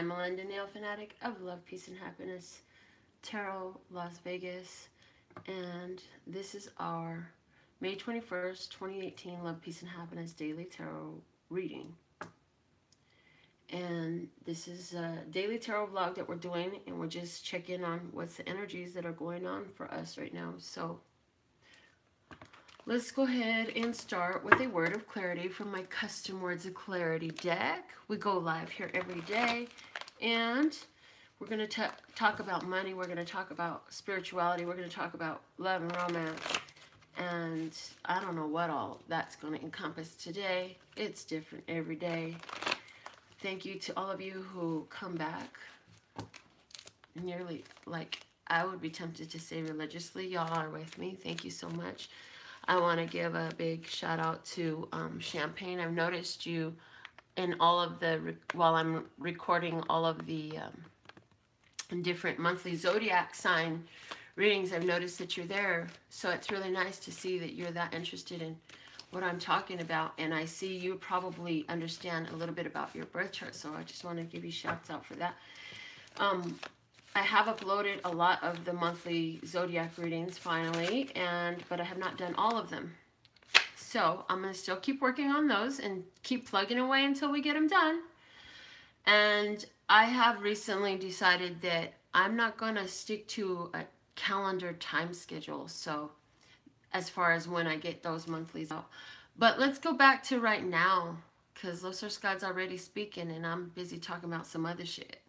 I'm Melinda NailFanatic of Love, Peace, and Happiness Tarot, Las Vegas. And this is our May 21st, 2018 Love, Peace, and Happiness Daily Tarot reading. And this is a daily tarot vlog that we're doing, and we're just checking on what's the energies that are going on for us right now. So let's go ahead and start with a word of clarity from my custom words of clarity deck. We go live here every day, and we're going to talk about money. We're going to talk about spirituality. We're going to talk about love and romance. And I don't know what all that's going to encompass today. It's different every day. Thank you to all of you who come back. Nearly, like, I would be tempted to say religiously. Y'all are with me. Thank you so much. I want to give a big shout out to Champagne. I've noticed you in all of the, while I'm recording all of the different monthly zodiac sign readings, I've noticed that you're there. So it's really nice to see that you're that interested in what I'm talking about. And I see you probably understand a little bit about your birth chart. So I just want to give you shouts out for that. I have uploaded a lot of the monthly zodiac readings finally, but I have not done all of them. So I'm going to still keep working on those and keep plugging away until we get them done. And I have recently decided that I'm not going to stick to a calendar time schedule. So as far as when I get those monthlies out. But let's go back to right now, because Lucifer Scott's already speaking and I'm busy talking about some other shit.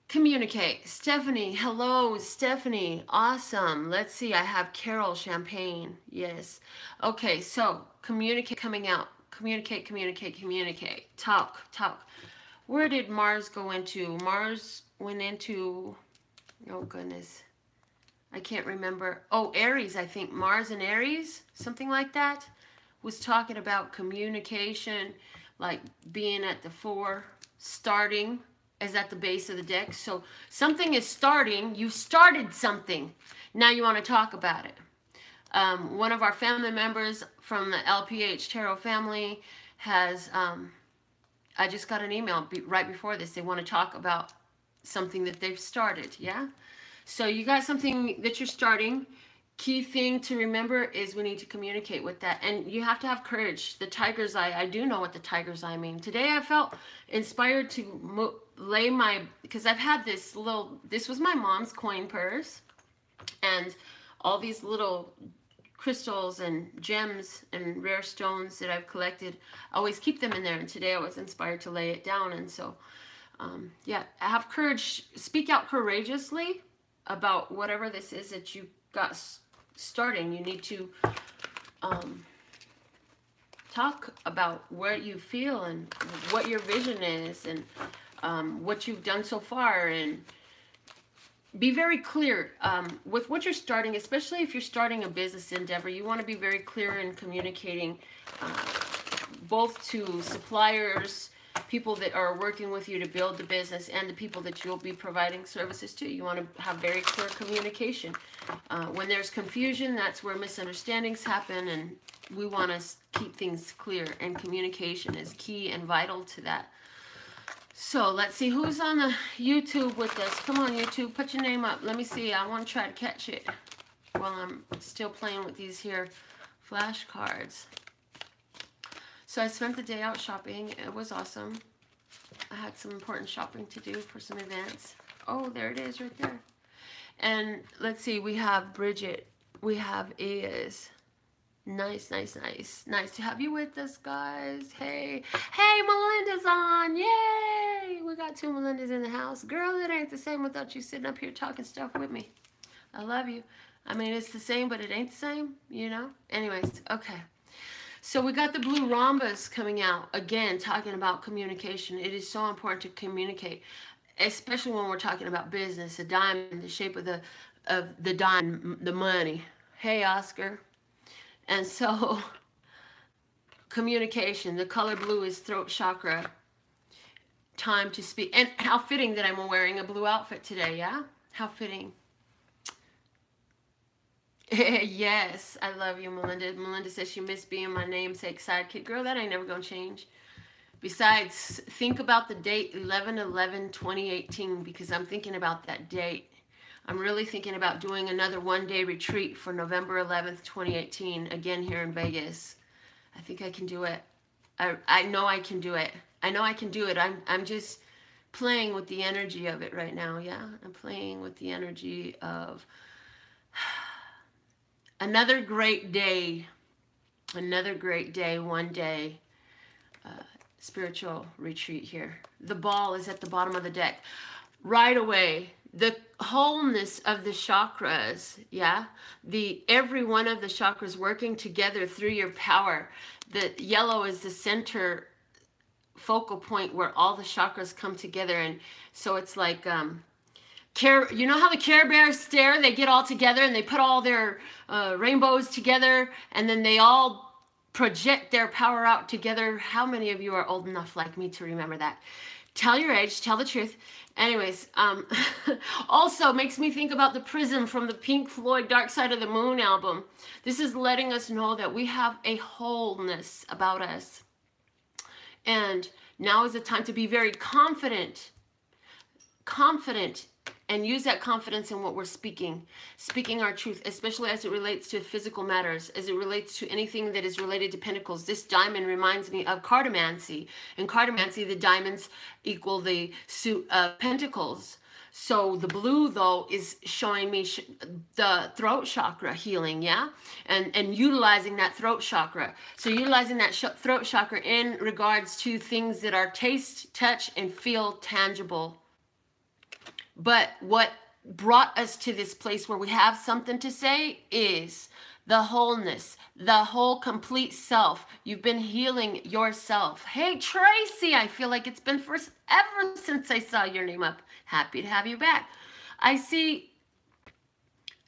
Communicate. Stephanie, hello, Stephanie. Awesome. Let's see. I have Carol Champagne. Yes. Okay, so communicate coming out. Communicate, communicate, communicate. Talk, talk. Where did Mars go into? Mars went into, oh goodness, I can't remember. Oh, Aries, I think. Mars and Aries, something like that, was talking about communication, like being at the fore, starting is at the base of the deck. So something is starting. You started something. Now you want to talk about it. One of our family members from the LPHtarot family has, I just got an email right before this. They want to talk about something that they've started, yeah? So you got something that you're starting. Key thing to remember is we need to communicate with that. And you have to have courage. The tiger's eye, I do know what the tiger's eye means. Today I felt inspired to lay my, because I've had this little, this was my mom's coin purse. And all these little crystals and gems and rare stones that I've collected, I always keep them in there. And today I was inspired to lay it down. And so, yeah, have courage. Speak out courageously about whatever this is that you got starting. You need to talk about what you feel and what your vision is and what you've done so far, and be very clear with what you're starting, especially if you're starting a business endeavor. You want to be very clear in communicating both to suppliers, people that are working with you to build the business, and the people that you'll be providing services to. You want to have very clear communication. When there's confusion, that's where misunderstandings happen, and we want to keep things clear, and communication is key and vital to that. So let's see who's on the YouTube with us. Come on, YouTube, put your name up. Let me see. I want to try to catch it while I'm still playing with these here flashcards. So I spent the day out shopping. It was awesome. I had some important shopping to do for some events. Oh, there it is right there. And let's see, we have Bridget. We have Is. Nice, nice, nice. Nice to have you with us, guys. Hey. Hey, Melinda's on. Yay! We got two Melindas in the house. Girl, it ain't the same without you sitting up here talking stuff with me. I love you. I mean, it's the same, but it ain't the same, you know? Anyways, okay. So we got the blue rhombus coming out, again, talking about communication. It is so important to communicate, especially when we're talking about business. A diamond, the shape of the diamond, the money. Hey, Oscar. And so, communication. The color blue is throat chakra. Time to speak. And how fitting that I'm wearing a blue outfit today, yeah? How fitting. Yes, I love you, Melinda. Melinda says she missed being my namesake sidekick. Girl, that ain't never gonna change. Besides, think about the date 11/11/2018, because I'm thinking about that date. I'm really thinking about doing another one-day retreat for November 11th, 2018, again here in Vegas. I think I can do it. I know I can do it. I know I can do it. I'm just playing with the energy of it right now, yeah? I'm playing with the energy of another great day. Another great day, one day. Spiritual retreat here. The ball is at the bottom of the deck. Right away, the wholeness of the chakras, yeah? Every one of the chakras working together through your power. The yellow is the center focal point where all the chakras come together. And so it's like, you know how the Care Bears stare? They get all together and they put all their rainbows together, and then they all project their power out together. How many of you are old enough like me to remember that? Tell your age, tell the truth. Anyways, also makes me think about the prism from the Pink Floyd Dark Side of the Moon album. This is letting us know that we have a wholeness about us. And now is the time to be very confident, and use that confidence in what we're speaking our truth, especially as it relates to physical matters, as it relates to anything that is related to pentacles. This diamond reminds me of cartomancy. In cartomancy, the diamonds equal the suit of pentacles. So the blue, though, is showing me the throat chakra healing, yeah? And utilizing that throat chakra. So utilizing that throat chakra in regards to things that are taste, touch, and feel tangible. But what brought us to this place where we have something to say is the wholeness, the whole complete self. You've been healing yourself. Hey, Tracy, I feel like it's been forever since I saw your name up. Happy to have you back. I see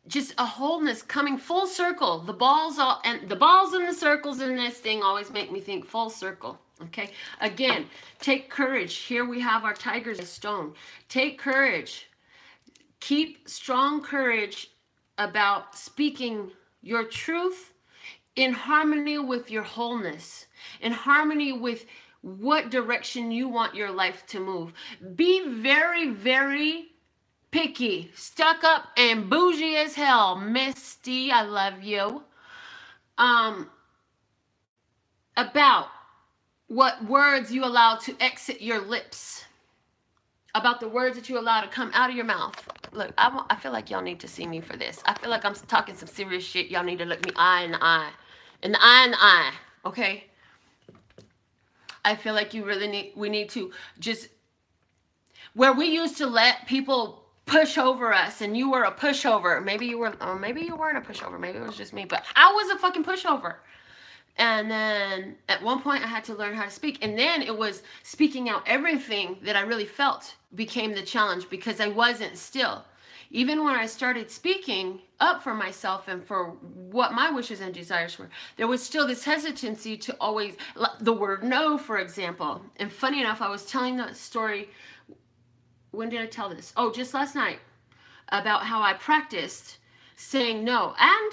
just a wholeness coming full circle. The balls and the circles in this thing always make me think full circle. Okay, again, take courage. Here we have our tiger's stone. Take courage. Keep strong courage about speaking your truth in harmony with your wholeness, in harmony with what direction you want your life to move. Be very, very picky, stuck up, and bougie as hell. Misty, I love you. About what words you allow to exit your lips, about the words that you allow to come out of your mouth. Look, I feel like y'all need to see me for this. I feel like I'm talking some serious shit. Y'all need to look me eye in the eye. In the eye, okay? I feel like we need to just, where we used to let people push over us, and you were a pushover. Maybe you were, or maybe you weren't a pushover. Maybe it was just me, but I was a fucking pushover. And then at one point I had to learn how to speak. And then it was speaking out everything that I really felt became the challenge, because I wasn't still. Even when I started speaking up for myself and for what my wishes and desires were, there was still this hesitancy to always, the word no, for example. And funny enough, I was telling that story, when did I tell this? Oh, just last night, about how I practiced saying no. And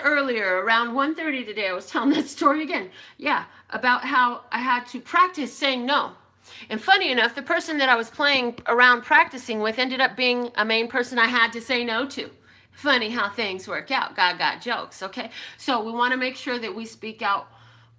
earlier around 1:30 today, I was telling that story again. Yeah, about how I had to practice saying no. And funny enough, the person that I was playing around practicing with ended up being a main person I had to say no to. Funny how things work out. God got jokes, okay? So we want to make sure that we speak out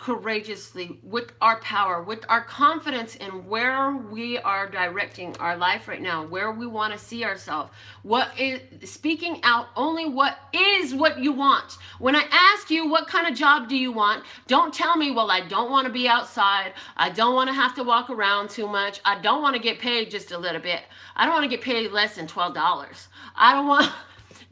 courageously with our power, with our confidence in where we are directing our life right now, where we want to see ourselves. What is speaking out only what is what you want. When I ask you what kind of job do you want, don't tell me, well, I don't want to be outside. I don't want to have to walk around too much. I don't want to get paid just a little bit. I don't want to get paid less than $12.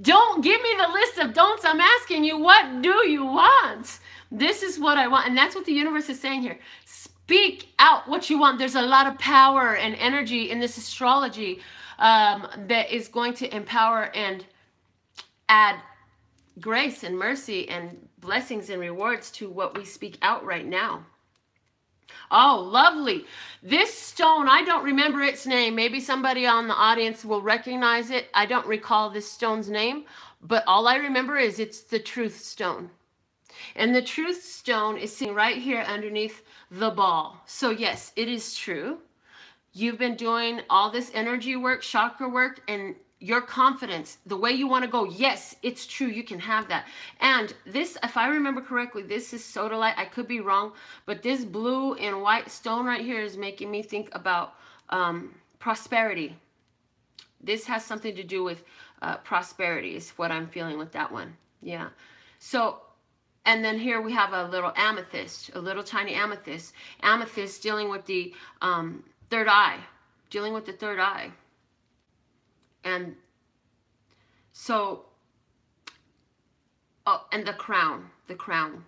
Don't give me the list of don'ts. I'm asking you, what do you want? This is what I want. And that's what the universe is saying here. Speak out what you want. There's a lot of power and energy in this astrology that is going to empower and add grace and mercy and blessings and rewards to what we speak out right now. Oh, lovely. This stone, I don't remember its name. Maybe somebody on the audience will recognize it. I don't recall this stone's name, but all I remember is it's the truth stone. And the truth stone is sitting right here underneath the ball. So yes, it is true. You've been doing all this energy work, chakra work, and your confidence, the way you want to go, yes, it's true, you can have that. And this, if I remember correctly, this is sodalite. I could be wrong, but this blue and white stone right here is making me think about prosperity. This has something to do with prosperity is what I'm feeling with that one. Yeah. So, and then here we have a little amethyst, a little tiny amethyst. Amethyst dealing with the third eye, dealing with the third eye. And so, oh, and the crown, the crown.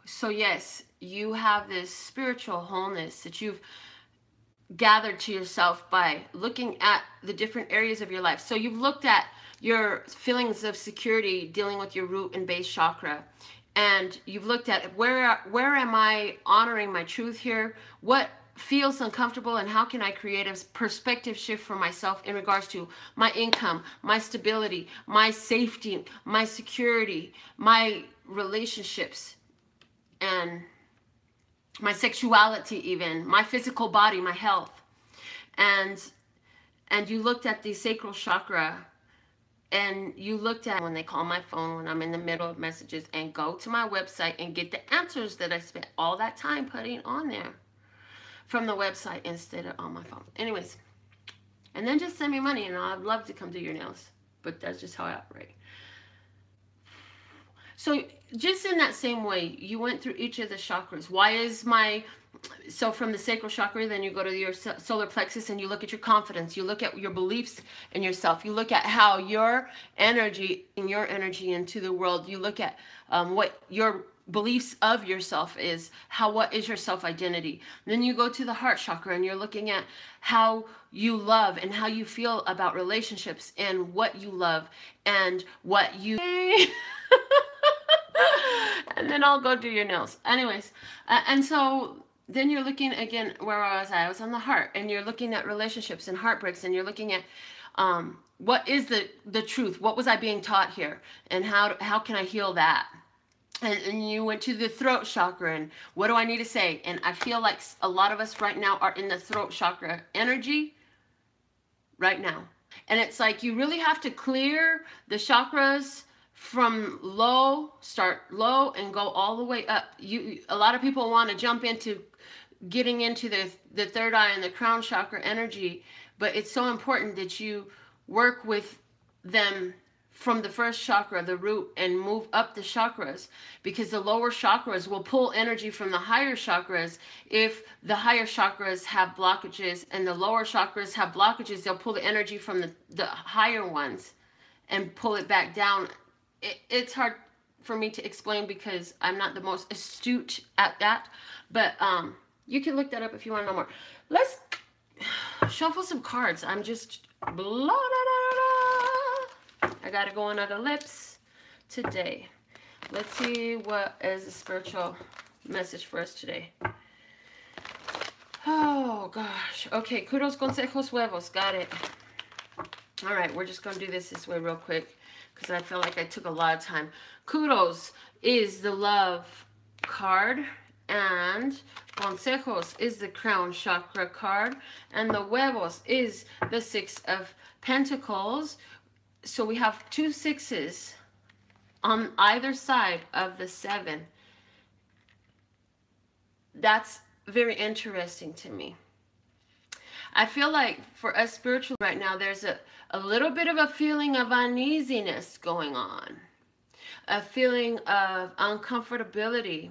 So yes, you have this spiritual wholeness that you've gathered to yourself by looking at the different areas of your life. So you've looked at your feelings of security dealing with your root and base chakra. And you've looked at where am I honoring my truth here? What feels uncomfortable, and how can I create a perspective shift for myself in regards to my income, my stability, my safety, my security, my relationships, and my sexuality, even my physical body, my health. And you looked at the sacral chakra, and you looked at when they call my phone when I'm in the middle of messages, and go to my website and get the answers that I spent all that time putting on there from the website instead of on my phone. Anyways, and then just send me money, and I'd love to come do your nails, but that's just how I operate. So just in that same way, you went through each of the chakras. Why is my, so from the sacral chakra, then you go to your solar plexus and you look at your confidence. You look at your beliefs in yourself. You look at how your energy into the world. You look at what your beliefs of yourself is, what is your self-identity. Then you go to the heart chakra and you're looking at how you love and how you feel about relationships and what you love and what you and then I'll go do your nails. Anyways, and so then you're looking again, where was I? I was on the heart, and you're looking at relationships and heartbreaks, and you're looking at what is the truth? What was I being taught here? And how can I heal that? And you went to the throat chakra, and what do I need to say? And I feel like a lot of us right now are in the throat chakra energy right now. And it's like you really have to clear the chakras from low, start low and go all the way up. A lot of people want to jump into getting into the third eye and the crown chakra energy, but it's so important that you work with them from the first chakra, the root, and move up the chakras, because the lower chakras will pull energy from the higher chakras. If the higher chakras have blockages and the lower chakras have blockages, they'll pull the energy from the higher ones and pull it back down. It's hard for me to explain because I'm not the most astute at that, but you can look that up if you want to know more. Let's shuffle some cards. I'm just blah, blah, blah, blah. I gotta go on other lips today. Let's see what is the spiritual message for us today. Oh gosh. Okay, kudos, consejos, huevos. Got it. All right, we're just gonna do this way real quick, because I feel like I took a lot of time. Kudos is the love card, and consejos is the crown chakra card, and the huevos is the 6 of Pentacles. So we have 2 6s on either side of the 7. That's very interesting to me. I feel like for us spiritual right now, there's a little bit of a feeling of uneasiness going on, a feeling of uncomfortability.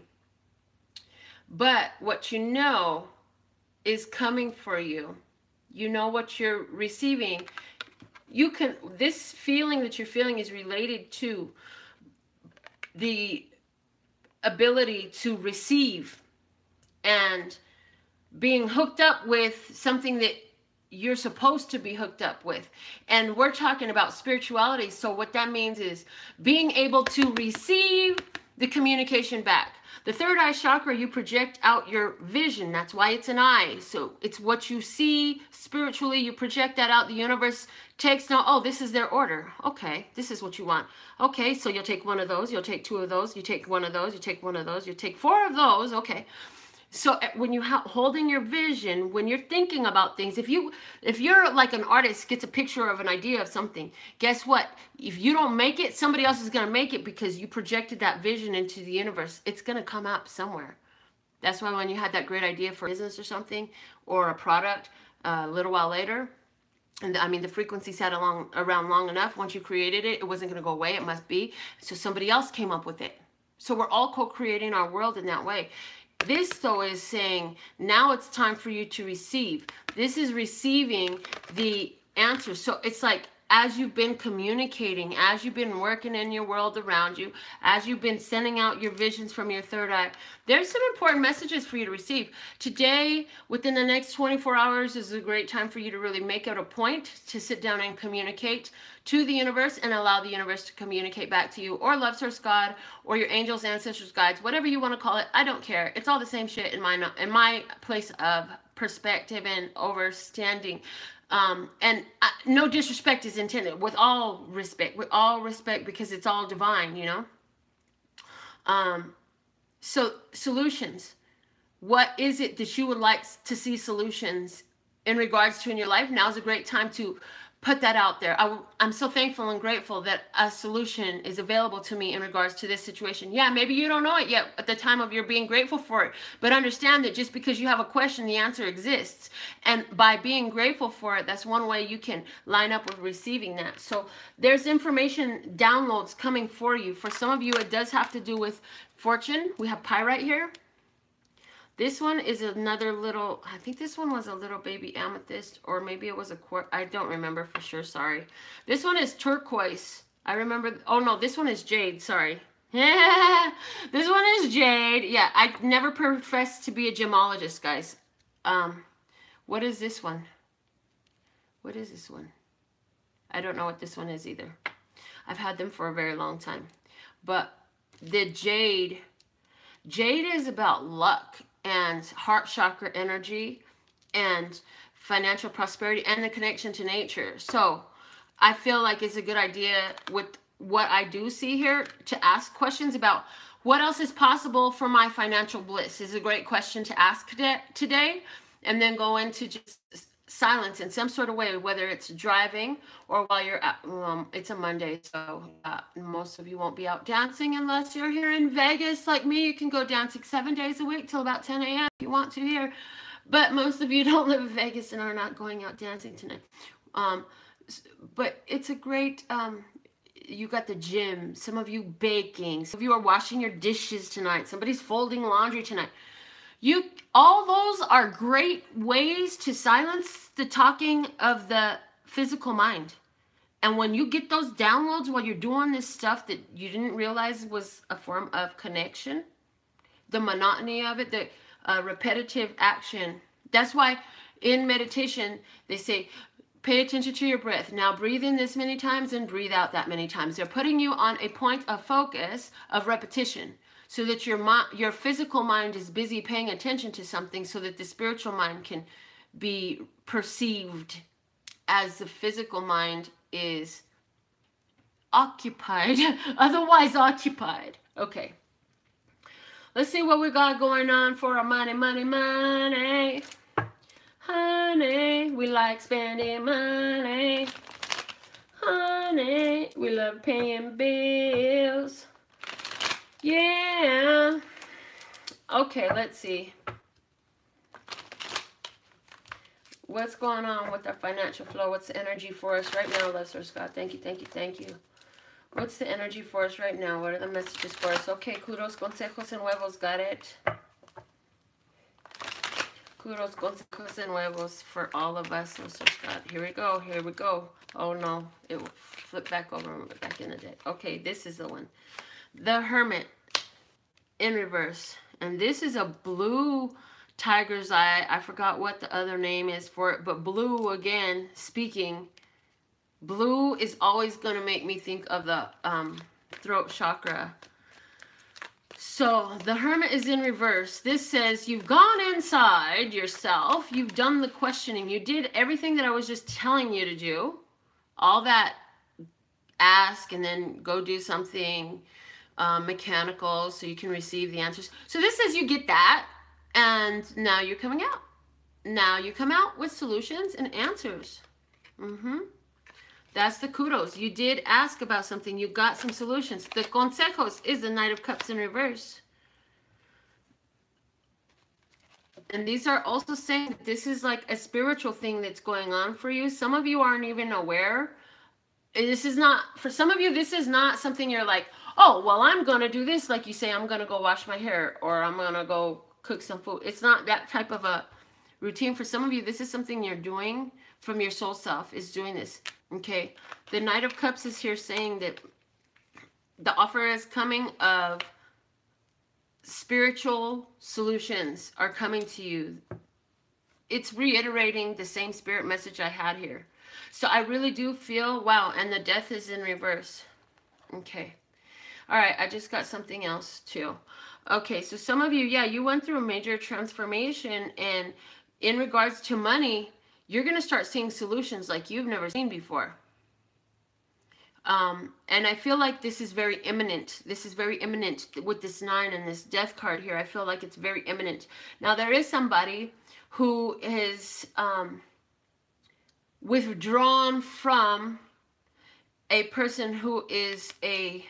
But what you know is coming for you. You know what you're receiving. This feeling that you're feeling is related to the ability to receive and being hooked up with something that you're supposed to be hooked up with. And we're talking about spirituality. So what that means is being able to receive the communication back. The third eye chakra, you project out your vision. That's why it's an eye. So it's what you see spiritually. You project that out. The universe takes note. Oh, this is their order. Okay, this is what you want. Okay, so you'll take one of those. You'll take two of those. You take one of those. You take one of those. You take four of those. Okay. So when you holding your vision, when you're thinking about things, if you're like an artist gets a picture of an idea of something, guess what? If you don't make it, somebody else is going to make it because you projected that vision into the universe. It's going to come out somewhere. That's why when you had that great idea for business or something or a product a little while later, and I mean the frequency sat around long enough, once you created it, it wasn't going to go away. It must be. So somebody else came up with it. So we're all co-creating our world in that way. This, though, is saying, now it's time for you to receive. This is receiving the answer. So it's like, as you've been communicating, as you've been working in your world around you, as you've been sending out your visions from your third eye, there's some important messages for you to receive. Today, within the next 24 hours, is a great time for you to really make it a point to sit down and communicate to the universe and allow the universe to communicate back to you, or love source God, or your angels, ancestors, guides, whatever you want to call it. I don't care. It's all the same shit in my place of perspective and understanding. And no disrespect is intended, with all respect, because it's all divine, you know? So solutions. What is it that you would like to see solutions in regards to in your life? Now's a great time to put that out there. I'm so thankful and grateful that a solution is available to me in regards to this situation. Yeah, maybe you don't know it yet at the time of your being grateful for it, but understand that just because you have a question, the answer exists. And by being grateful for it, that's one way you can line up with receiving that. So there's information downloads coming for you. For some of you, it does have to do with fortune. We have pyrite here. This one is another little, I think this one was a little baby amethyst, or maybe it was a quartz. I don't remember for sure, sorry. This one is turquoise. I remember, oh no, this one is jade, sorry. This one is jade. Yeah, I never professed to be a gemologist, guys. What is this one? What is this one? I don't know what this one is either. I've had them for a very long time. But the jade is about luck and heart chakra energy and financial prosperity and the connection to nature. So I feel like it's a good idea with what I do see here to ask questions about what else is possible for my financial bliss. Is a great question to ask today, and then go into just silence in some sort of way, whether it's driving or while you're at, it's a Monday, so most of you won't be out dancing unless you're here in Vegas like me. You can go dancing 7 days a week till about 10 a.m. if you want to here, but most of you don't live in Vegas and are not going out dancing tonight. But it's a great, you got the gym, some of you baking, some of you are washing your dishes tonight, somebody's folding laundry tonight. All those are great ways to silence the talking of the physical mind. And when you get those downloads while you're doing this stuff that you didn't realize was a form of connection, the monotony of it, the repetitive action. That's why in meditation, they say, pay attention to your breath. Now breathe in this many times and breathe out that many times. They're putting you on a point of focus of repetition, so that your physical mind is busy paying attention to something, so that the spiritual mind can be perceived as the physical mind is occupied, otherwise occupied. Okay. Let's see what we got going on for our money, money, money. Honey, we like spending money. Honey, we love paying bills. Yeah. Okay, let's see. What's going on with our financial flow? What's the energy for us right now, Lesser Scott? Thank you, thank you, thank you. What's the energy for us right now? What are the messages for us? Okay, kudos, consejos and huevos. Got it. Kudos, consejos and huevos for all of us, Lesser Scott. Here we go, here we go. Oh no, it will flip back over and back in the deck. Okay, this is the one. The Hermit in reverse. And this is a blue tiger's eye. I forgot what the other name is for it, but blue, again, speaking. Blue is always going to make me think of the throat chakra. So the Hermit is in reverse. This says you've gone inside yourself. You've done the questioning. You did everything that I was just telling you to do. All that ask and then go do something mechanical so you can receive the answers. So this says you get that, and now you're coming out. Now you come out with solutions and answers. That's the kudos. You did ask about something. You got some solutions. The consejos is the Knight of Cups in reverse. And these are also saying that this is like a spiritual thing that's going on for you. Some of you aren't even aware. This is not, for some of you, this is not something you're like, oh, well, I'm going to do this. Like you say, I'm going to go wash my hair, or I'm going to go cook some food. It's not that type of a routine. For some of you, this is something you're doing from your soul self, is doing this. Okay, the Knight of Cups is here saying that the offer is coming of spiritual solutions are coming to you. It's reiterating the same spirit message I had here. So I really do feel, wow, and the Death is in reverse. Okay. All right, I just got something else too. Okay, so some of you, yeah, you went through a major transformation, and in regards to money, you're going to start seeing solutions like you've never seen before. And I feel like this is very imminent. This is very imminent with this 9 and this Death card here. I feel like it's very imminent. Now, there is somebody who is withdrawn from a person who is a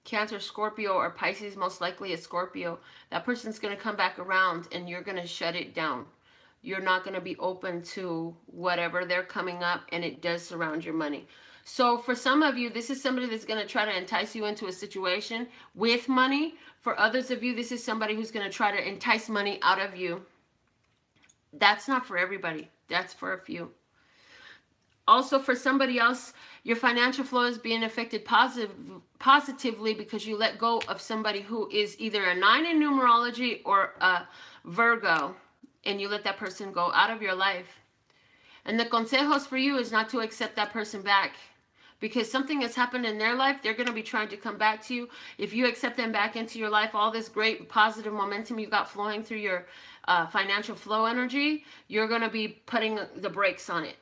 Cancer, Scorpio, or Pisces, most likely a Scorpio. That person's going to come back around and you're going to shut it down. You're not going to be open to whatever they're coming up, and it does surround your money. So for some of you, this is somebody that's going to try to entice you into a situation with money. For others of you, this is somebody who's going to try to entice money out of you. That's not for everybody. That's for a few. Also, for somebody else, your financial flow is being affected positively because you let go of somebody who is either a 9 in numerology or a Virgo, and you let that person go out of your life. And the consejos for you is not to accept that person back, because something has happened in their life. They're going to be trying to come back to you. If you accept them back into your life, all this great positive momentum you got flowing through your financial flow energy, you're going to be putting the brakes on it.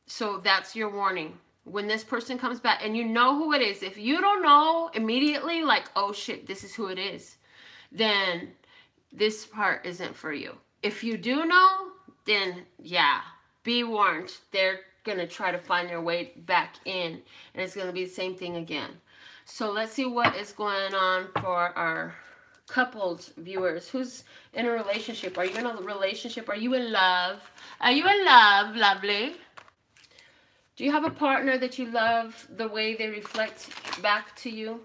So that's your warning. When this person comes back, and you know who it is, if you don't know immediately, like, oh shit, this is who it is, then this part isn't for you. If you do know, then yeah, be warned. They're going to try to find their way back in, and it's going to be the same thing again. So let's see what is going on for our coupled viewers. Who's in a relationship? Are you in a relationship? Are you in love? Are you in love, lovely? Do you have a partner that you love the way they reflect back to you?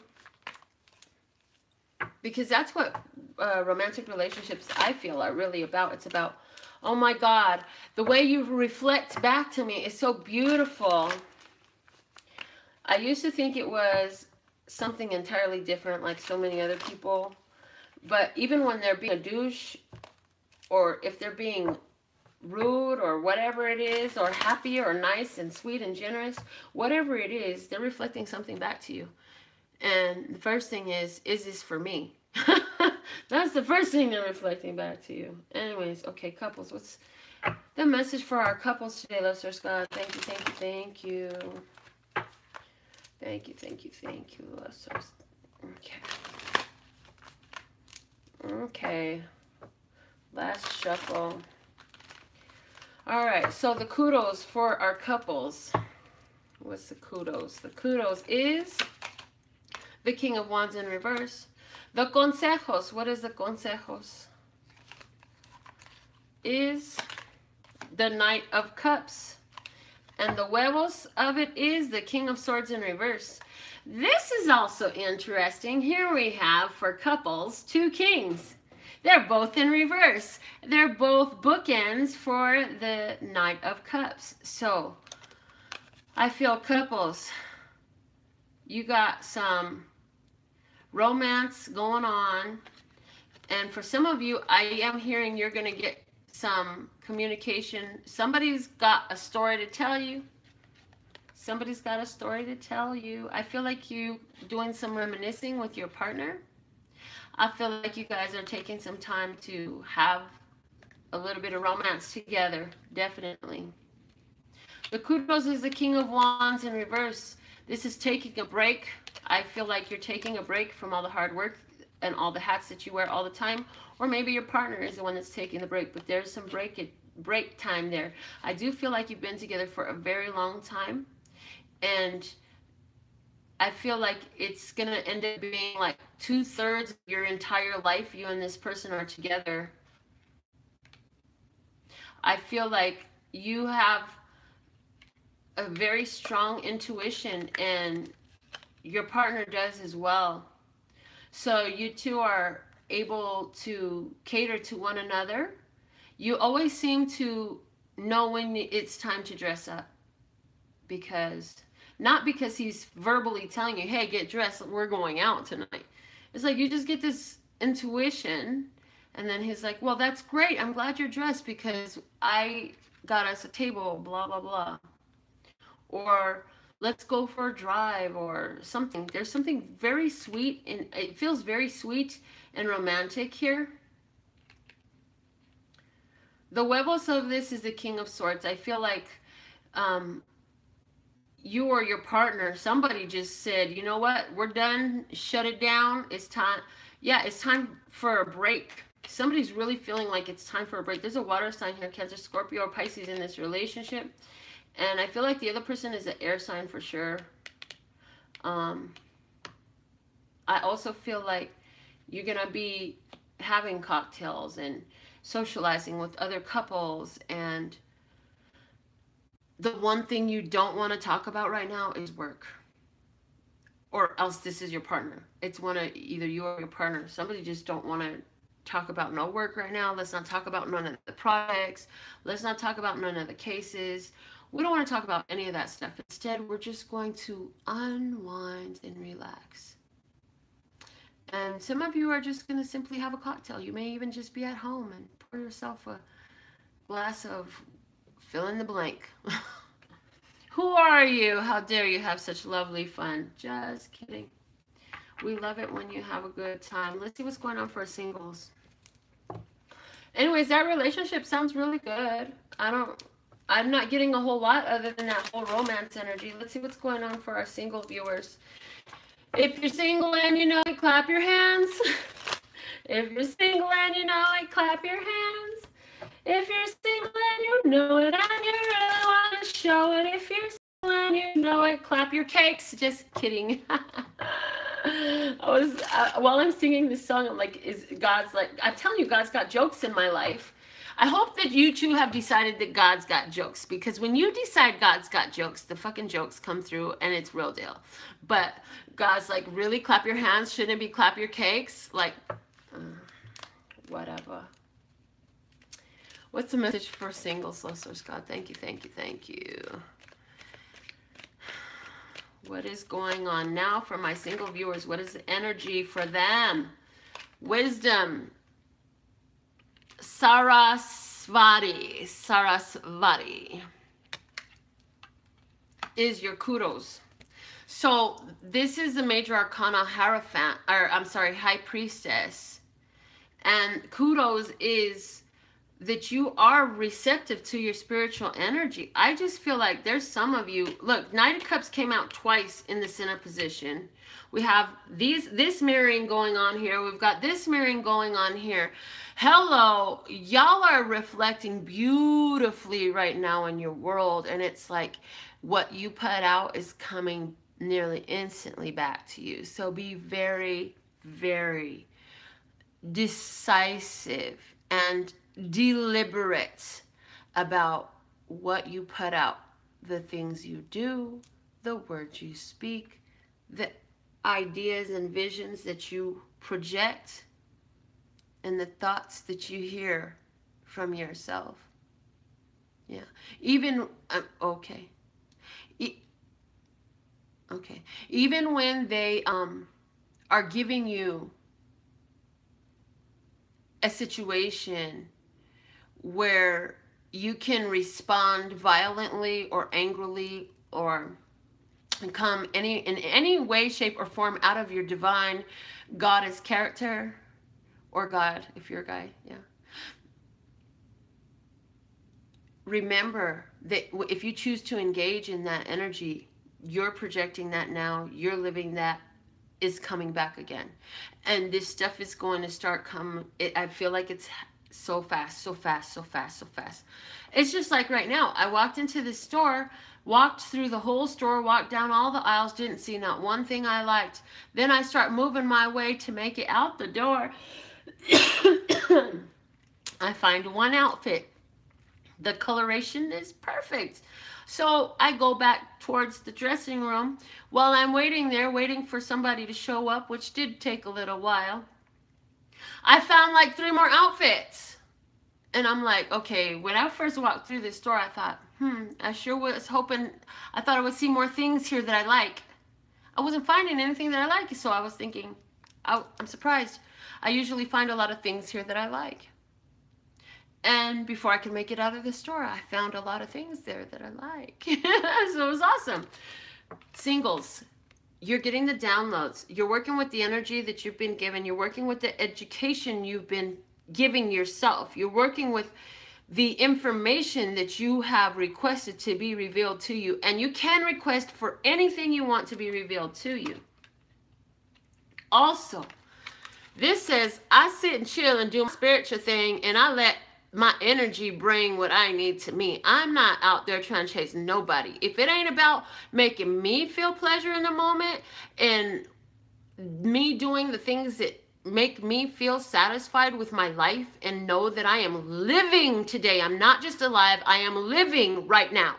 Because that's what romantic relationships, I feel, are really about. It's about, oh my God, the way you reflect back to me is so beautiful. I used to think it was something entirely different, like so many other people. But even when they're being a douche, or if they're being rude or whatever it is, or happy or nice and sweet and generous, whatever it is, they're reflecting something back to you. And the first thing is this for me? That's the first thing they're reflecting back to you. Anyways, okay, couples, what's the message for our couples today, Love Source God? Thank you, thank you, thank you. Thank you, thank you, thank you, Love Source. Okay. Okay. Last shuffle. All right, so the kudos for our couples. What's the kudos? The kudos is the King of Wands in reverse. The consejos, what is the consejos? Is the Knight of Cups. And the huevos of it is the King of Swords in reverse. This is also interesting. Here we have, for couples, 2 kings. They're both in reverse. They're both bookends for the Knight of Cups. So, I feel couples, you got some romance going on. And for some of you, I am hearing you're going to get some communication. Somebody's got a story to tell you. Somebody's got a story to tell you. I feel like you doing some reminiscing with your partner. I feel like you guys are taking some time to have a little bit of romance together. Definitely. The kudos is the King of Wands in reverse. This is taking a break. I feel like you're taking a break from all the hard work and all the hats that you wear all the time. Or maybe your partner is the one that's taking the break, but there's some break time there. I do feel like you've been together for a very long time. And I feel like it's going to end up being like 2/3 of your entire life, you and this person are together. I feel like you have a very strong intuition, and your partner does as well. So you two are able to cater to one another. You always seem to know when it's time to dress up, because not because he's verbally telling you, hey, get dressed, we're going out tonight. It's like you just get this intuition, and then he's like, well, that's great, I'm glad you're dressed because I got us a table, blah blah blah. Or let's go for a drive or something. There's something very sweet, and it feels very sweet and romantic here. The huevos of this is the King of Swords. I feel like you or your partner, somebody just said, you know what, we're done, shut it down, it's time. Yeah, it's time for a break. Somebody's really feeling like it's time for a break. There's a water sign here, Cancer, Scorpio, or Pisces in this relationship. And I feel like the other person is an air sign for sure. I also feel like you're going to be having cocktails and socializing with other couples. And the one thing you don't want to talk about right now is work. Or else this is your partner. It's one of either you or your partner. Somebody just don't want to talk about no work right now. Let's not talk about none of the projects. Let's not talk about none of the cases. We don't want to talk about any of that stuff. Instead, we're just going to unwind and relax. And some of you are just going to simply have a cocktail. You may even just be at home and pour yourself a glass of fill in the blank. Who are you? How dare you have such lovely fun? Just kidding. We love it when you have a good time. Let's see what's going on for singles. Anyways, that relationship sounds really good. I'm not getting a whole lot other than that whole romance energy. Let's see what's going on for our single viewers. If you're single and you know it, clap your hands. If you're single and you know it, clap your hands. If you're single and you know it and you really want to show it. If you're single and you know it, clap your cakes. Just kidding. While I'm singing this song, I'm like, I'm telling you, God's got jokes in my life. I hope that you two have decided that God's got jokes, because when you decide God's got jokes, the fucking jokes come through and it's real deal. But God's like, really? Clap your hands? Shouldn't it be clap your cakes? Like, whatever. What's the message for singles, slow source God? Thank you, thank you, thank you. What is going on now for my single viewers? What is the energy for them? Wisdom. Sarasvati is your kudos. So this is the major arcana Hierophant, or I'm sorry, High Priestess. And kudos is that you are receptive to your spiritual energy. I just feel like there's some of you, look, Knight of Cups came out twice in the center position. We have this mirroring going on here. We've got this mirroring going on here. Hello, y'all are reflecting beautifully right now in your world, and it's like what you put out is coming nearly instantly back to you. So be very, very decisive and deliberate about what you put out, the things you do, the words you speak, the ideas and visions that you project, and the thoughts that you hear from yourself. Yeah. Even, okay. Okay. Even when they are giving you a situation where you can respond violently or angrily or come in any way, shape, or form out of your divine goddess character, or God, if you're a guy, yeah. Remember that if you choose to engage in that energy, you're projecting that now, you're living that, is coming back again. And this stuff is going to start coming. I feel like it's so fast, so fast, so fast, so fast. It's just like right now, I walked into the store, walked through the whole store, walked down all the aisles, didn't see not one thing I liked. Then I start moving my way to make it out the door. I find one outfit. The coloration is perfect. So I go back towards the dressing room. While I'm waiting there, waiting for somebody to show up, which did take a little while, I found like 3 more outfits. And I'm like, okay, when I first walked through this store, I thought, I sure was hoping, I thought I would see more things here that I like. I wasn't finding anything that I like. So I was thinking, I'm surprised. I usually find a lot of things here that I like. And before I could make it out of the store, I found a lot of things there that I like. So it was awesome. Singles, you're getting the downloads. You're working with the energy that you've been given. You're working with the education you've been giving yourself. You're working with the information that you have requested to be revealed to you. And you can request for anything you want to be revealed to you. Also, this says, I sit and chill and do my spiritual thing, and I let my energy bring what I need to me. I'm not out there trying to chase nobody. If it ain't about making me feel pleasure in the moment and me doing the things that make me feel satisfied with my life and know that I am living today. I'm not just alive. I am living right now.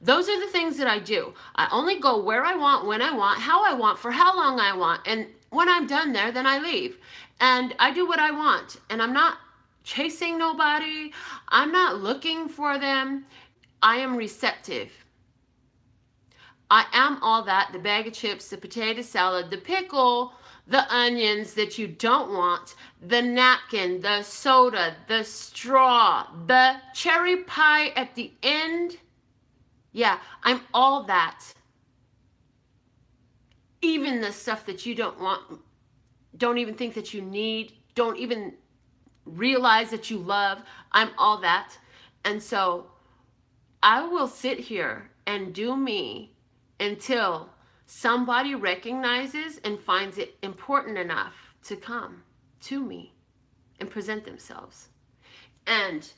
Those are the things that I do. I only go where I want, when I want, how I want, for how long I want. And when I'm done there, then I leave. And I do what I want. And I'm not chasing nobody. I'm not looking for them. I am receptive. I am all that, the bag of chips, the potato salad, the pickle, the onions that you don't want, the napkin, the soda, the straw, the cherry pie at the end. Yeah, I'm all that. Even the stuff that you don't want, don't even think that you need, don't even realize that you love, I'm all that. And so I will sit here and do me until somebody recognizes and finds it important enough to come to me and present themselves. And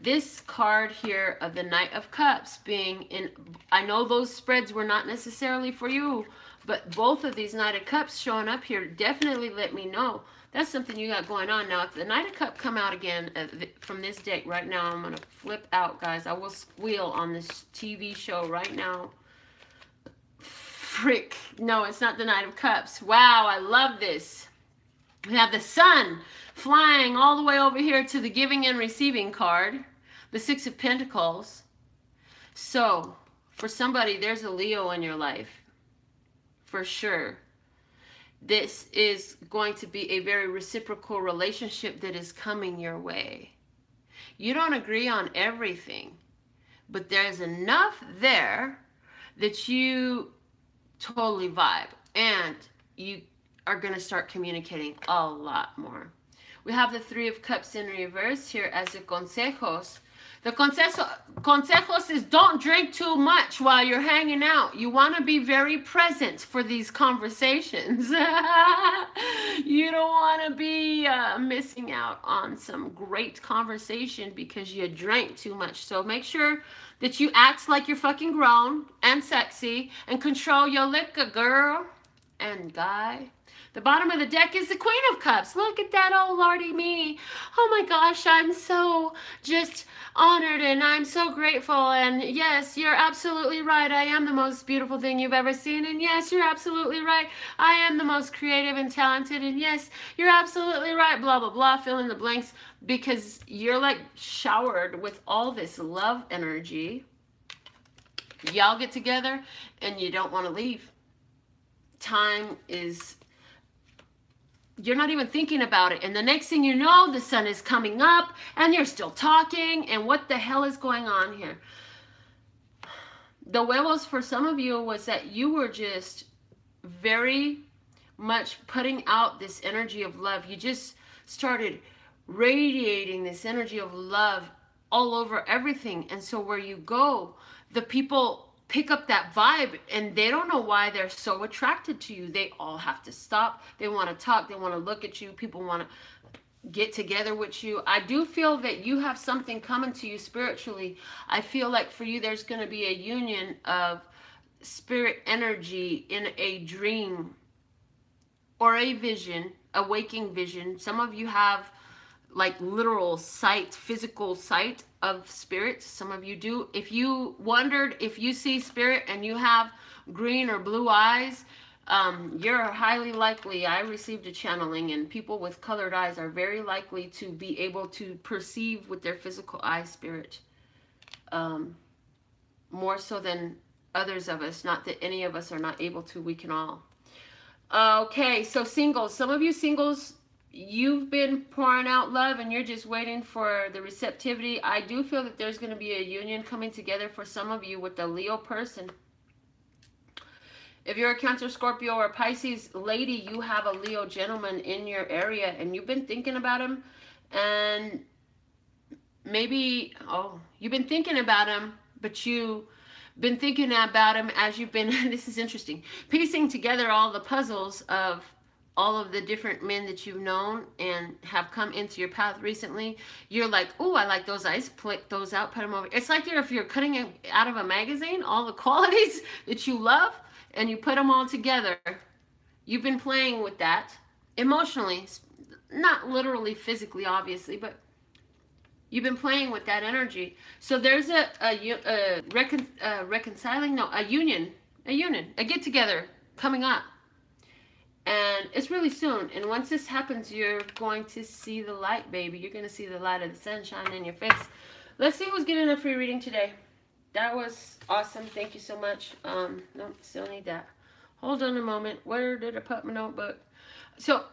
this card here of the Knight of Cups being in, I know those spreads were not necessarily for you, but both of these Knight of Cups showing up here definitely let me know that's something you got going on. Now, if the Knight of Cups come out again from this deck right now, I'm going to flip out, guys. I will squeal on this TV show right now. Frick. No, it's not the Knight of Cups. Wow, I love this. We have the Sun flying all the way over here to the Giving and Receiving card. The Six of Pentacles. So, for somebody, there's a Leo in your life. For sure. This is going to be a very reciprocal relationship that is coming your way. You don't agree on everything, but there's enough there that you totally vibe, and you are going to start communicating a lot more. We have the Three of Cups in reverse here as the consejos. The consejos is don't drink too much while you're hanging out. You want to be very present for these conversations. You don't want to be missing out on some great conversation because you drank too much. So make sure that you act like you're fucking grown and sexy and control your liquor, girl and guy. The bottom of the deck is the Queen of Cups. Look at that old lordy me. Oh my gosh, I'm so just honored and I'm so grateful. And yes, you're absolutely right. I am the most beautiful thing you've ever seen. And yes, you're absolutely right. I am the most creative and talented. And yes, you're absolutely right. Blah, blah, blah. Fill in the blanks because you're like showered with all this love energy. Y'all get together and you don't want to leave. Time is... You're not even thinking about it. And the next thing you know, the sun is coming up and you're still talking. And what the hell is going on here? the huevos for some of you was that you were just very much putting out this energy of love. You just started radiating this energy of love all over everything. And so where you go, the people pick up that vibe, and they don't know why they're so attracted to you. They all have to stop. They want to talk. They want to look at you. People want to get together with you. I do feel that you have something coming to you spiritually. I feel like for you, there's going to be a union of spirit energy in a dream or a vision, a waking vision. Some of you have like literal sight, physical sight of spirits. Some of you do. If you wondered if you see spirit and you have green or blue eyes, you're highly likely. I received a channeling, and people with colored eyes are very likely to be able to perceive with their physical eye spirit, more so than others of us. Not that any of us are not able to. We can all. Okay, so singles. Some of you singles, you've been pouring out love and you're just waiting for the receptivity. I do feel that there's going to be a union coming together for some of you with the Leo person. If you're a Cancer, Scorpio, or Pisces lady, you have a Leo gentleman in your area and you've been thinking about him, and maybe, you've been thinking about him, but you've been thinking about him as you've been, this is interesting, piecing together all the puzzles of all of the different men that you've known and have come into your path recently. You're like, oh, I like those eyes, click those out, put them over. It's like if you're cutting it out of a magazine, all the qualities that you love, and you put them all together. You've been playing with that emotionally, not literally, physically, obviously, but you've been playing with that energy. So there's a union, a get together coming up. And it's really soon. And once this happens, you're going to see the light, baby. You're going to see the light of the sunshine in your face. Let's see who's getting a free reading today. That was awesome. Thank you so much. No, still need that. Hold on a moment. Where did I put my notebook? So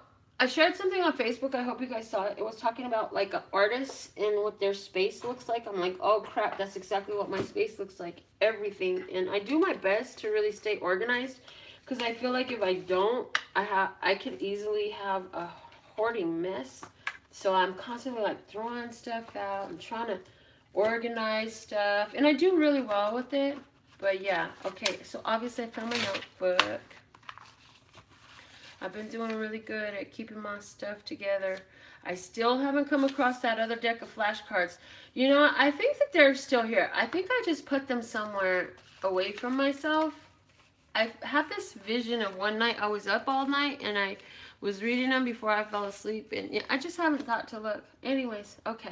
I shared something on Facebook. I hope you guys saw it. It was talking about like an artist and what their space looks like. I'm like, oh crap, that's exactly what my space looks like. Everything. And I do my best to really stay organized, because I feel like if I don't, I could easily have a hoarding mess. So I'm constantly like throwing stuff out and trying to organize stuff. And I do really well with it. But yeah, okay. So obviously I found my notebook. I've been doing really good at keeping my stuff together. I still haven't come across that other deck of flashcards. You know, I think that they're still here. I think I just put them somewhere away from myself. I have this vision of one night I was up all night and I was reading them before I fell asleep, and I just haven't thought to look. Anyways, okay.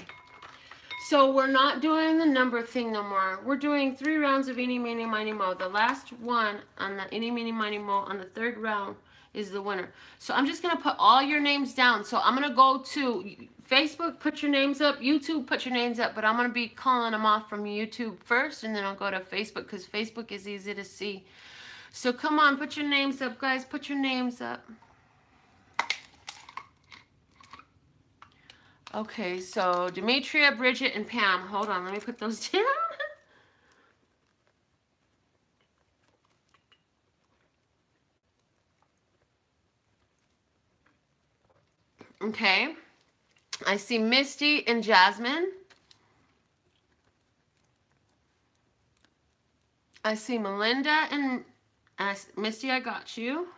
So we're not doing the number thing no more. We're doing 3 rounds of eeny, meeny, miny, mo. The last one on the eeny, meeny, miny, mo on the 3rd round is the winner. So I'm just going to put all your names down. So I'm going to go to Facebook, put your names up. YouTube, put your names up. But I'm going to be calling them off from YouTube first, and then I'll go to Facebook, because Facebook is easy to see. So come on, put your names up, guys. Put your names up. Okay, so Demetria, Bridget, and Pam. Hold on, let me put those down. Okay. I see Misty and Jasmine. I see Melinda and Misty, I got you.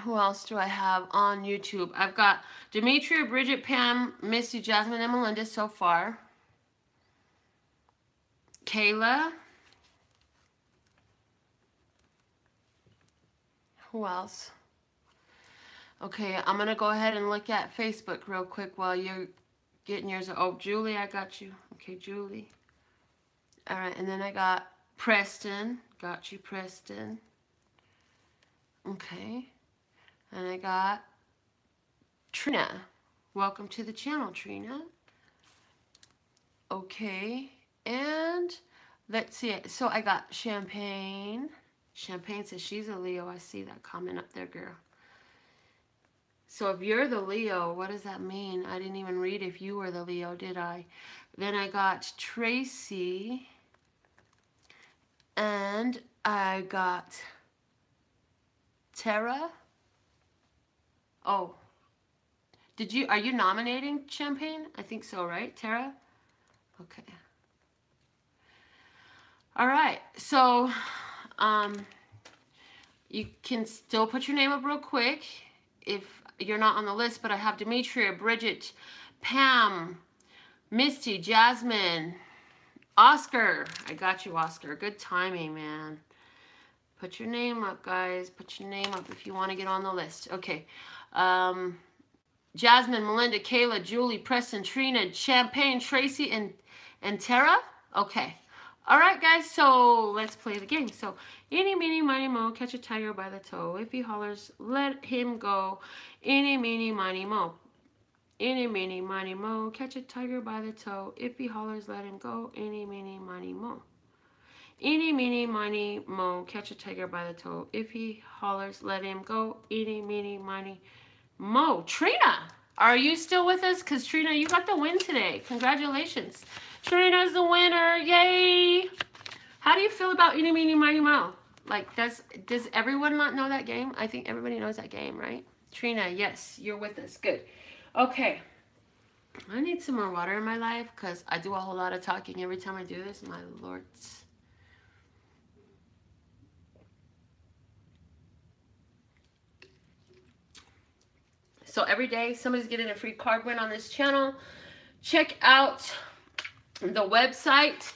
Who else do I have on YouTube? I've got Demetria, Bridget, Pam, Misty, Jasmine, and Melinda so far. Kayla. Who else? Okay, I'm going to go ahead and look at Facebook real quick while you're getting yours. Oh, Julie, I got you. Okay, Julie. All right, and then I got Preston. Got you, Preston. Okay. And I got Trina. Welcome to the channel, Trina. Okay. And let's see. So I got Champagne. Champagne says she's a Leo. I see that comment up there, girl. So if you're the Leo, what does that mean? I didn't even read if you were the Leo, did I? Then I got Tracy. And I got Tara. Oh, are you nominating Champagne? I think so, right, Tara? Okay. All right, so you can still put your name up real quick if you're not on the list, but I have Demetria, Bridget, Pam, Misty, Jasmine, Oscar. I got you, Oscar. Good timing, man. Put your name up, guys. Put your name up if you want to get on the list. Okay. Jasmine, Melinda, Kayla, Julie, Preston, Trina, Champagne, Tracy, and Tara. Okay. All right, guys. So let's play the game. So, eeny, meeny, miny, mo, catch a tiger by the toe. If he hollers, let him go. Eeny, meeny, miny, mo. Eeny, meeny, miny, mo, catch a tiger by the toe. If he hollers, let him go. Eeny, meeny, miny, mo. Eeny, meeny, miny, mo, catch a tiger by the toe. If he hollers, let him go. Eeny, meeny, miny, mo. Trina, are you still with us? Because Trina, you got the win today. Congratulations. Trina's the winner. Yay. How do you feel about eeny, meeny, miny, mo? Like, does everyone not know that game? I think everybody knows that game, right? Trina, yes, you're with us. Good. Okay. I need some more water in my life because I do a whole lot of talking every time I do this. My lords. So every day, somebody's getting a free card win on this channel. Check out the website.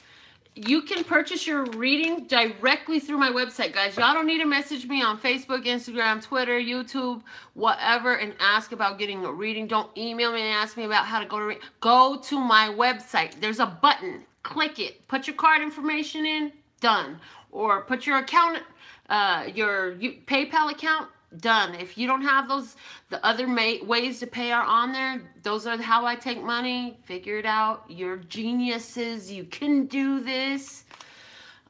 You can purchase your reading directly through my website, guys. Y'all don't need to message me on Facebook, Instagram, Twitter, YouTube, whatever, and ask about getting a reading. Don't email me and ask me about how to go to read. Go to my website. There's a button. Click it. Put your card information in. Done. Or put your account, your PayPal account. Done. If you don't have those, the other ways to pay are on there. Those are how I take money. Figure it out. You're geniuses. You can do this.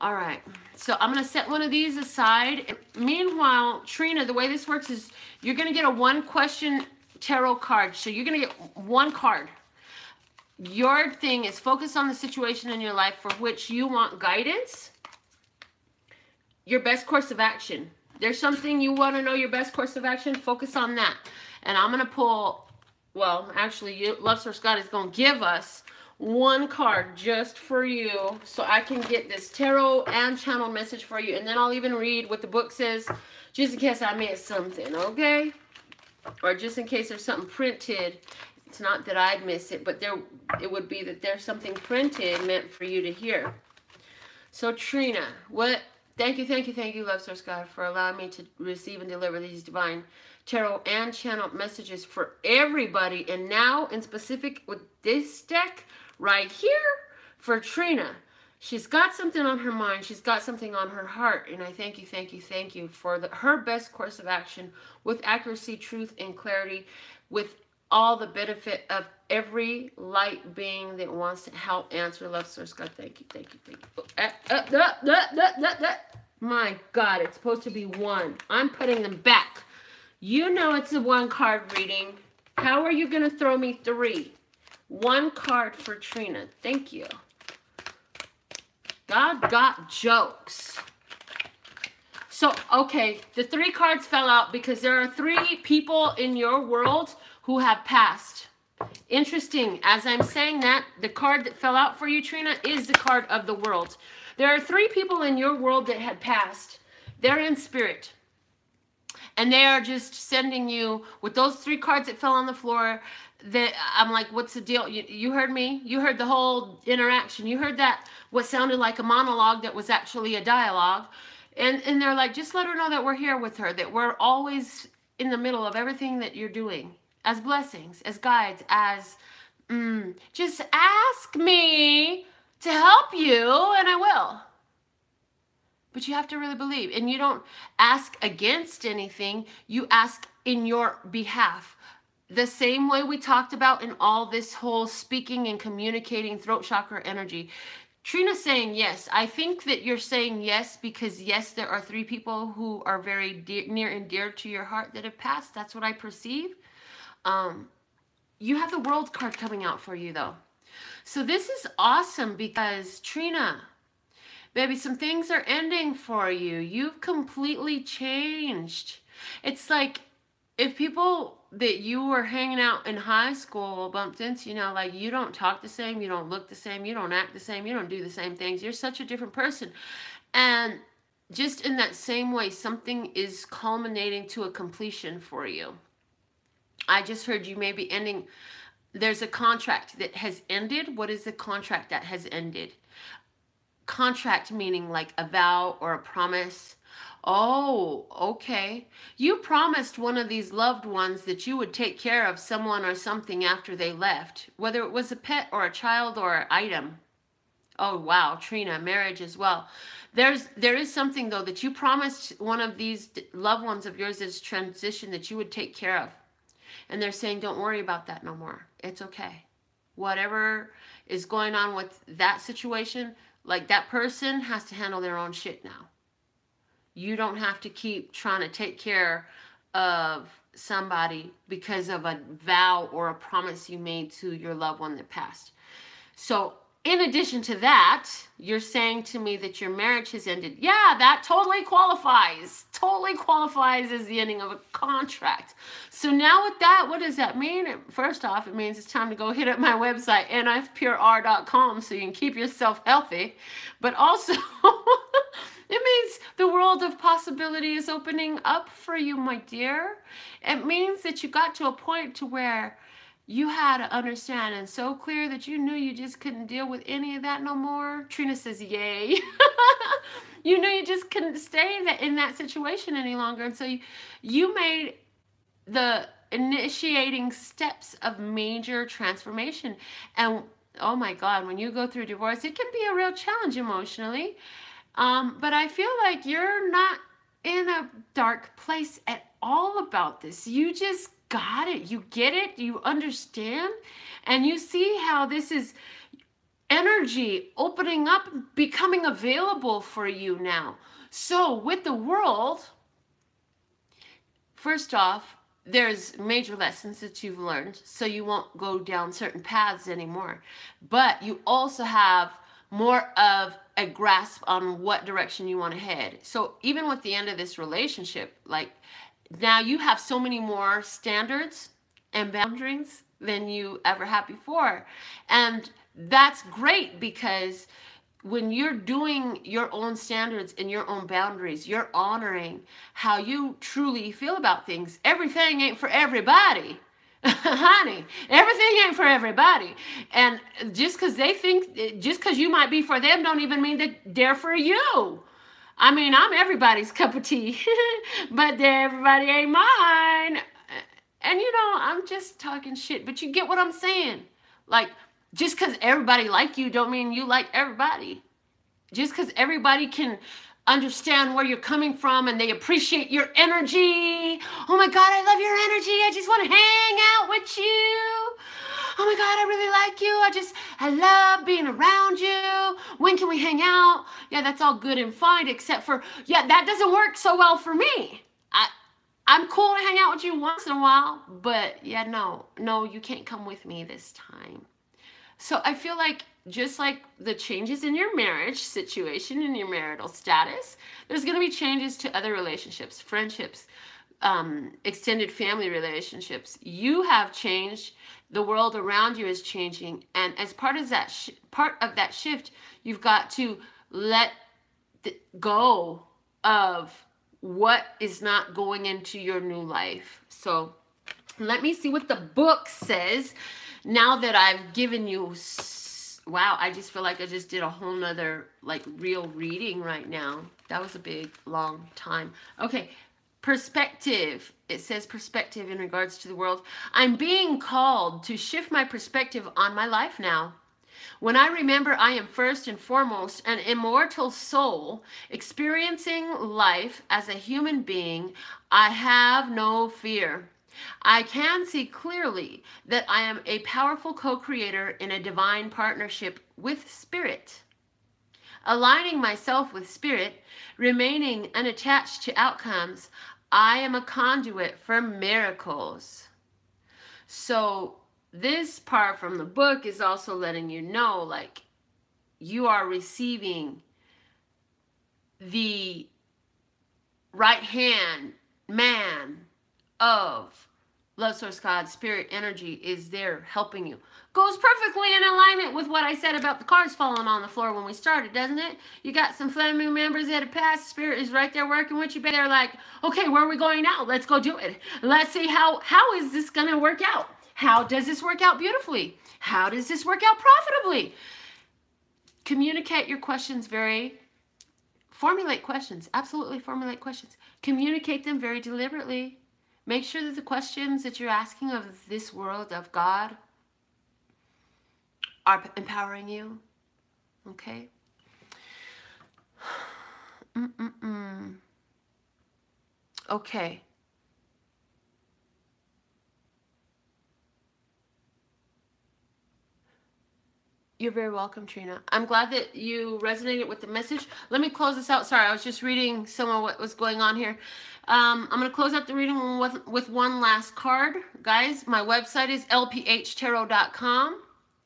All right. So I'm going to set one of these aside. Meanwhile, Trina, the way this works is you're going to get a 1-question tarot card. So you're going to get 1 card. Your thing is focus on the situation in your life for which you want guidance. Your best course of action. There's something you want to know your best course of action, focus on that. And I'm going to pull, well, actually, Love Source God is going to give us 1 card just for you so I can get this tarot and channel message for you. And then I'll even read what the book says just in case I missed something, okay? Or just in case there's something printed. It's not that I'd miss it, but it would be that there's something printed meant for you to hear. So, Trina, what... Thank you, Love Source God, for allowing me to receive and deliver these divine tarot and channel messages for everybody. And now, in specific, with this deck right here for Trina. She's got something on her mind. She's got something on her heart. And I thank you for her best course of action with accuracy, truth, and clarity, with all the benefit of every light being that wants to help answer. Love Source God, thank you. My God, it's supposed to be 1. I'm putting them back. You know it's a 1 card reading. How are you going to throw me 3? 1 card for Trina. Thank you. God got jokes. So, okay, the 3 cards fell out because there are 3 people in your world who have passed. Interesting. As I'm saying that, the card that fell out for you, Trina, is the card of the world. There are 3 people in your world that had passed. They're in spirit. And they are just sending you, with those 3 cards that fell on the floor, that I'm like, what's the deal? You heard me. You heard the whole interaction. You heard that, what sounded like a monologue that was actually a dialogue. And they're like, just let her know that we're here with her, that we're always in the middle of everything that you're doing. As blessings, as guides, as, just ask me to help you, and I will. But you have to really believe. And you don't ask against anything. You ask in your behalf. The same way we talked about in all this whole speaking and communicating throat chakra energy. Trina's saying yes. I think that you're saying yes because, yes, there are 3 people who are very near and dear to your heart that have passed. That's what I perceive. You have the World card coming out for you, though. So this is awesome because, Trina, Baby, some things are ending for you. You've completely changed. It's like if people that you were hanging out in high school bumped into, you know, like you don't talk the same, you don't look the same, you don't act the same, you don't do the same things. You're such a different person. And just in that same way, something is culminating to a completion for you. I just heard you may be ending. There's a contract that has ended. What is the contract that has ended? Contract meaning like a vow or a promise. Oh, okay. You promised one of these loved ones that you would take care of someone or something after they left, whether it was a pet or a child or an item. Oh, wow, Trina, marriage as well. There is something, though, that you promised one of these loved ones of yours that's transition that you would take care of. And they're saying, don't worry about that no more. It's okay. Whatever is going on with that situation, like that person has to handle their own shit now. You don't have to keep trying to take care of somebody because of a vow or a promise you made to your loved one that passed. So in addition to that, you're saying to me that your marriage has ended. Yeah, that totally qualifies. Totally qualifies as the ending of a contract. So now with that, what does that mean? First off, it means it's time to go hit up my website, nifpurr.com, so you can keep yourself healthy. But also, it means the world of possibility is opening up for you, my dear. It means that you got to a point to where you had to understand and so clear that you knew you just couldn't deal with any of that no more. Trina says, yay. You knew you just couldn't stay in that situation any longer. And so you made the initiating steps of major transformation. And oh my God, when you go through divorce, it can be a real challenge emotionally. But I feel like you're not in a dark place at all about this. You just got it. You get it. You understand. And you see how this is energy opening up, becoming available for you now. So with the world, first off, there's major lessons that you've learned, so you won't go down certain paths anymore. But you also have more of a grasp on what direction you want to head. So even with the end of this relationship, like, now you have so many more standards and boundaries than you ever had before. And that's great, because when you're doing your own standards and your own boundaries, you're honoring how you truly feel about things. Everything ain't for everybody. Honey, everything ain't for everybody. And just because they think, just because you might be for them, don't even mean that they're for you. I mean, I'm everybody's cup of tea, but everybody ain't mine. And you know, I'm just talking shit, but you get what I'm saying. Like, just because everybody like you don't mean you like everybody. Just because everybody can understand where you're coming from and they appreciate your energy. Oh my God, I love your energy. I just want to hang out with you. Oh my God, I really like you. I love being around you. When can we hang out? Yeah, that's all good and fine, except for, yeah, that doesn't work so well for me. I'm cool to hang out with you once in a while, but yeah, no, you can't come with me this time. So I feel like just like the changes in your marriage situation, in your marital status, there's going to be changes to other relationships, friendships, extended family relationships. You have changed. The world around you is changing. And as part of that shift, you've got to let go of what is not going into your new life. So let me see what the book says. Now that I've given you, wow, I just feel like I just did a whole nother like real reading right now. That was a big, long time. Okay, perspective. It says perspective in regards to the world. I'm being called to shift my perspective on my life now. When I remember I am first and foremost an immortal soul experiencing life as a human being, I have no fear. I can see clearly that I am a powerful co-creator in a divine partnership with Spirit. Aligning myself with Spirit, remaining unattached to outcomes, I am a conduit for miracles. So this part from the book is also letting you know, like, you are receiving the right hand man of love source God, spirit energy is there helping you. Goes perfectly in alignment with what I said about the cards falling on the floor when we started, doesn't it? You got some family members that have passed. Spirit is right there working with you. But they're like, okay, where are we going now? Let's go do it. Let's see how is this going to work out? How does this work out beautifully? How does this work out profitably? Communicate your questions formulate questions. Absolutely formulate questions. Communicate them very deliberately. Make sure that the questions that you're asking of this world, of God, are empowering you. Okay? Okay. You're very welcome, Trina. I'm glad that you resonated with the message. Let me close this out. Sorry, I was just reading some of what was going on here. I'm going to close out the reading with one last card. Guys, my website is LPHtarot.com.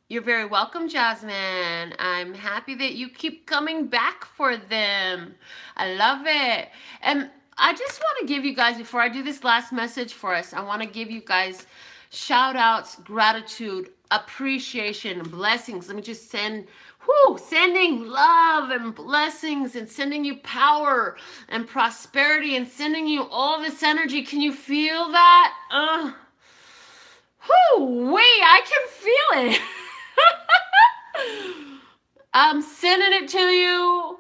You're very welcome, Jasmine. I'm happy that you keep coming back for them. I love it. And I just want to give you guys, before I do this last message for us, I want to give you guys shout-outs, gratitude, appreciation, blessings. Let me just sending love and blessings and sending you power and prosperity and sending you all this energy. Can you feel that? I can feel it. I'm sending it to you.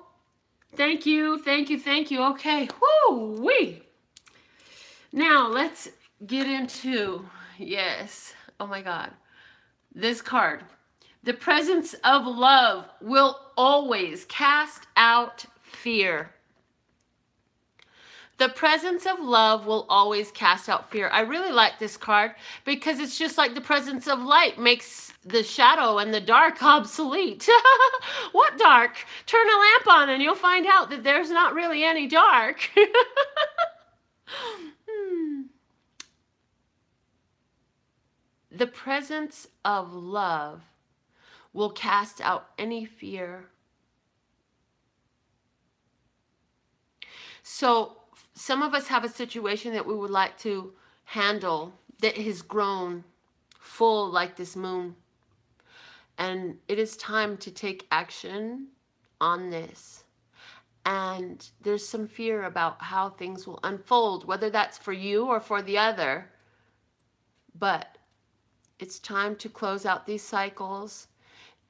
Thank you, thank you, thank you. Okay, woo-wee. Now let's get into, yes, oh my God, this card. The presence of love will always cast out fear. The presence of love will always cast out fear. I really like this card because it's just like the presence of light makes the shadow and the dark obsolete. What dark? Turn a lamp on and you'll find out that there's not really any dark. The presence of love will cast out any fear. So some of us have a situation that we would like to handle that has grown full like this moon. And it is time to take action on this. And there's some fear about how things will unfold, whether that's for you or for the other. But it's time to close out these cycles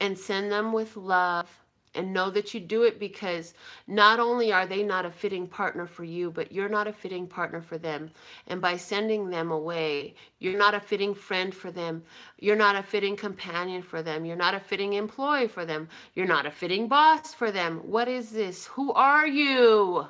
and send them with love, and know that you do it because not only are they not a fitting partner for you, but you're not a fitting partner for them. And by sending them away, you're not a fitting friend for them. You're not a fitting companion for them. You're not a fitting employee for them. You're not a fitting boss for them. What is this? Who are you?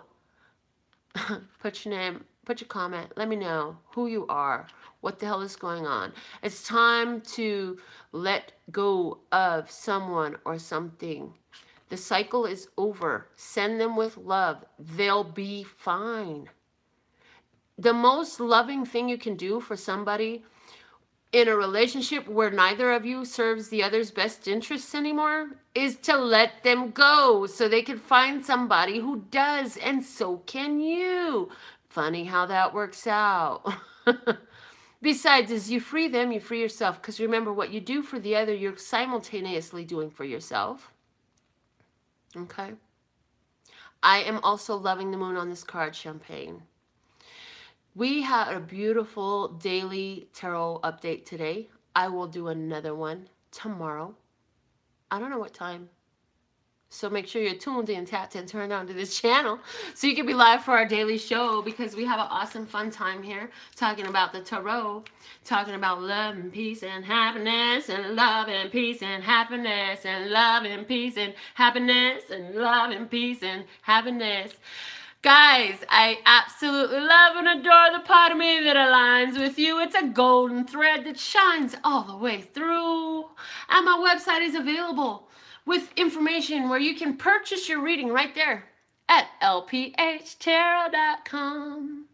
Put your name, put your comment. Let me know who you are. What the hell is going on? It's time to let go of someone or something. The cycle is over. Send them with love. They'll be fine. The most loving thing you can do for somebody in a relationship where neither of you serves the other's best interests anymore is to let them go so they can find somebody who does, and so can you. Funny how that works out. Besides, as you free them, you free yourself. Because remember, what you do for the other, you're simultaneously doing for yourself. Okay? I am also loving the moon on this card, Champagne. We had a beautiful daily tarot update today. I will do another one tomorrow. I don't know what time. So make sure you're tuned in, tapped in, turned on to this channel so you can be live for our daily show, because we have an awesome fun time here talking about the tarot, talking about love and peace and happiness, and love and peace and happiness, and love and peace and happiness, and love and peace and happiness. Guys, I absolutely love and adore the part of me that aligns with you. It's a golden thread that shines all the way through. And my website is available with information where you can purchase your reading right there at LPHtarot.com.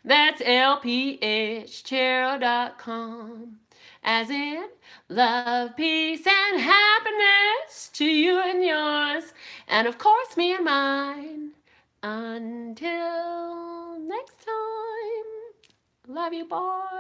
That's LPHtarot.com. As in, love, peace, and happiness to you and yours. And of course, me and mine. Until next time. Love you, bye.